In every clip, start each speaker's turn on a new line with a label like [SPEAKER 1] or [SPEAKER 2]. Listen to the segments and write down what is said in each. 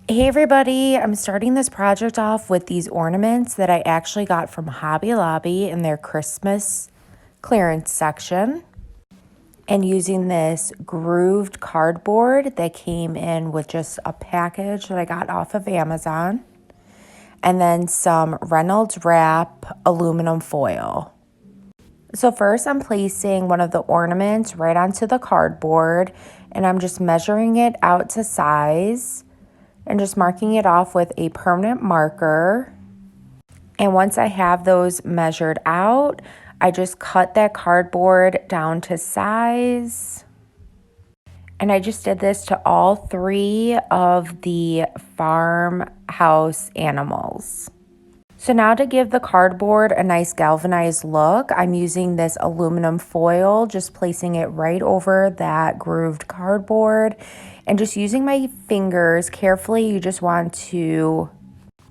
[SPEAKER 1] Hey everybody, I'm starting this project off with these ornaments that I actually got from Hobby Lobby in their Christmas clearance section, and using this grooved cardboard that came in with just a package that I got off of Amazon, and then some Reynolds Wrap aluminum foil. So first I'm placing one of the ornaments right onto the cardboard, and I'm just measuring it out to size and just marking it off with a permanent marker. And once I have those measured out, I just cut that cardboard down to size. And I just did this to all three of the farmhouse animals. So now to give the cardboard a nice galvanized look, I'm using this aluminum foil, just placing it right over that grooved cardboard and just using my fingers carefully. You just want to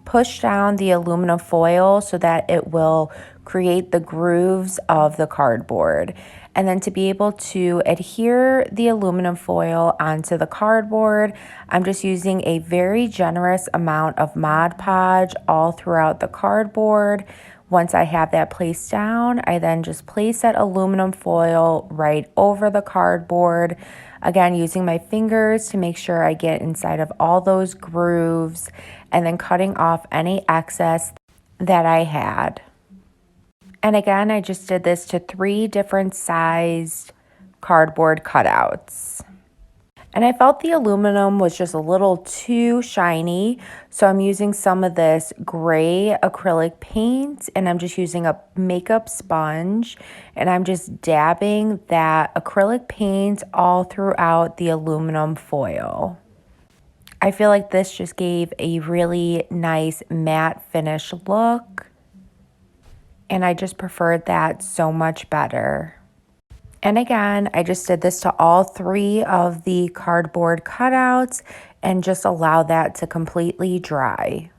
[SPEAKER 1] push down the aluminum foil so that it will create the grooves of the cardboard. And then to be able to adhere the aluminum foil onto the cardboard, I'm just using a very generous amount of Mod Podge all throughout the cardboard. Once I have that placed down, I then just place that aluminum foil right over the cardboard. Again, using my fingers to make sure I get inside of all those grooves, and then cutting off any excess that I had. And again, I just did this to 3 different sized cardboard cutouts. And I felt the aluminum was just a little too shiny, so I'm using some of this gray acrylic paint, and I'm just using a makeup sponge, and I'm just dabbing that acrylic paint all throughout the aluminum foil. I feel like this just gave a really nice matte finish look, and I just preferred that so much better. And again, I just did this to all 3 of the cardboard cutouts and just allow that to completely dry.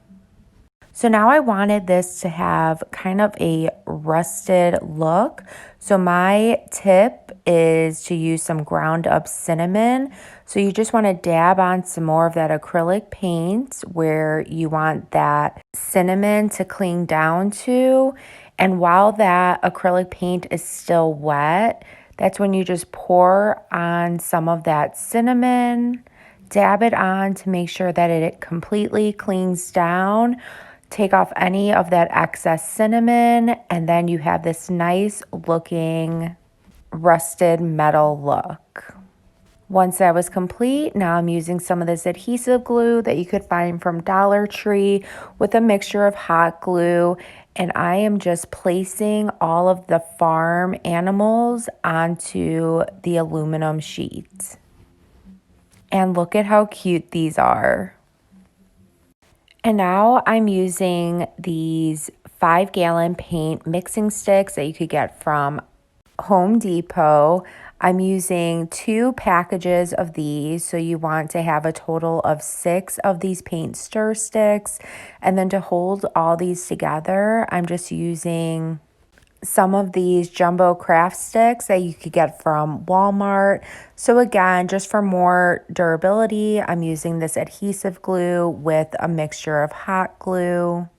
[SPEAKER 1] So now I wanted this to have kind of a rusted look. So my tip is to use some ground up cinnamon. So you just want to dab on some more of that acrylic paint where you want that cinnamon to cling down to. And while that acrylic paint is still wet, that's when you just pour on some of that cinnamon, dab it on to make sure that it completely clings down. Take off any of that excess cinnamon, and then you have this nice looking rusted metal look. Once that was complete, now I'm using some of this adhesive glue that you could find from Dollar Tree with a mixture of hot glue, and I am just placing all of the farm animals onto the aluminum sheet. And look at how cute these are. And now I'm using these 5-gallon paint mixing sticks that you could get from Home Depot. I'm using 2 packages of these, so you want to have a total of 6 of these paint stir sticks. And then to hold all these together, I'm just using some of these jumbo craft sticks that you could get from Walmart. So again, just for more durability, I'm using this adhesive glue with a mixture of hot glue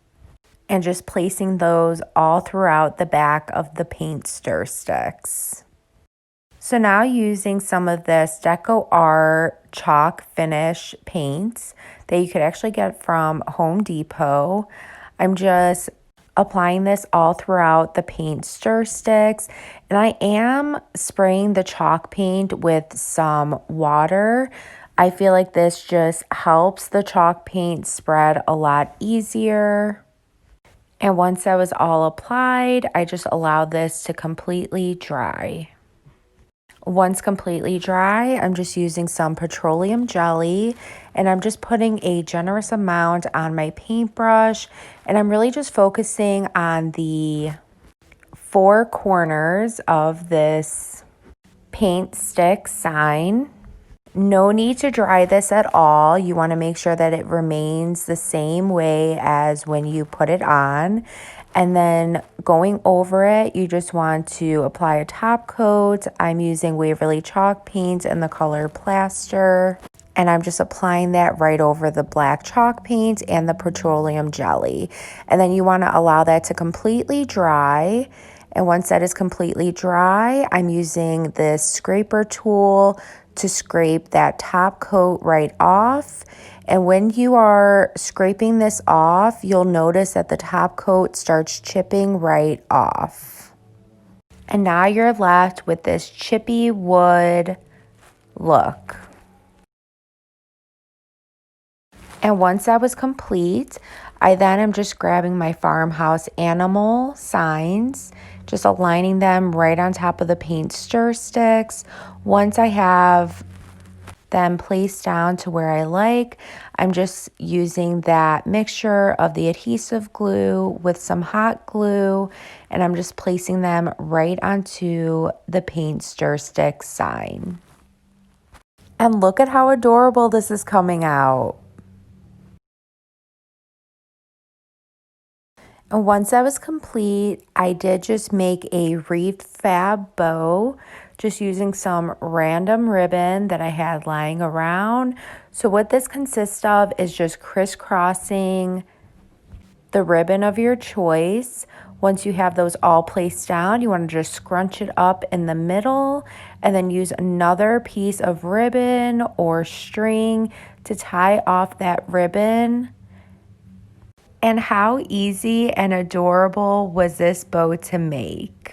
[SPEAKER 1] and just placing those all throughout the back of the paint stir sticks. So now using some of this decor chalk finish paints that you could actually get from Home Depot, I'm just applying this all throughout the paint stir sticks, and I am spraying the chalk paint with some water. I feel like this just helps the chalk paint spread a lot easier. And once that was all applied, I just allowed this to completely dry. Once completely dry, I'm just using some petroleum jelly, and I'm just putting a generous amount on my paintbrush, and I'm really just focusing on the 4 corners of this paint stick sign. No need to dry this at all. You want to make sure that it remains the same way as when you put it on. And then going over it, you just want to apply a top coat. I'm using Waverly chalk paint in the color Plaster. And I'm just applying that right over the black chalk paint and the petroleum jelly. And then you want to allow that to completely dry. And once that is completely dry, I'm using this scraper tool to scrape that top coat right off. And when you are scraping this off, you'll notice that the top coat starts chipping right off. And now you're left with this chippy wood look. And once that was complete, I then am just grabbing my farmhouse animal signs, just aligning them right on top of the paint stir sticks. Once I have them placed down to where I like, I'm just using that mixture of the adhesive glue with some hot glue, and I'm just placing them right onto the paint stir stick sign. And look at how adorable this is coming out. And once that was complete, I did just make a wreath fab bow, just using some random ribbon that I had lying around. So what this consists of is just crisscrossing the ribbon of your choice. Once you have those all placed down, you want to just scrunch it up in the middle and then use another piece of ribbon or string to tie off that ribbon. And how easy and adorable was this bow to make?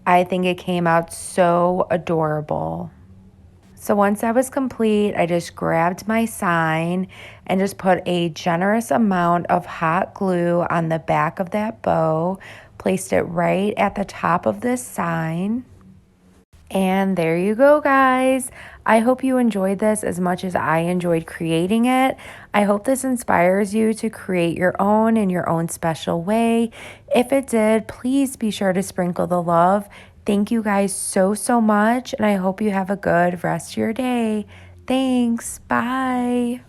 [SPEAKER 1] I think it came out so adorable. So once that was complete, I just grabbed my sign and just put a generous amount of hot glue on the back of that bow, placed it right at the top of this sign. And there you go, guys. I hope you enjoyed this as much as I enjoyed creating it. I hope this inspires you to create your own in your own special way. If it did, please be sure to sprinkle the love. Thank you guys so, so much, and I hope you have a good rest of your day. Thanks. Bye.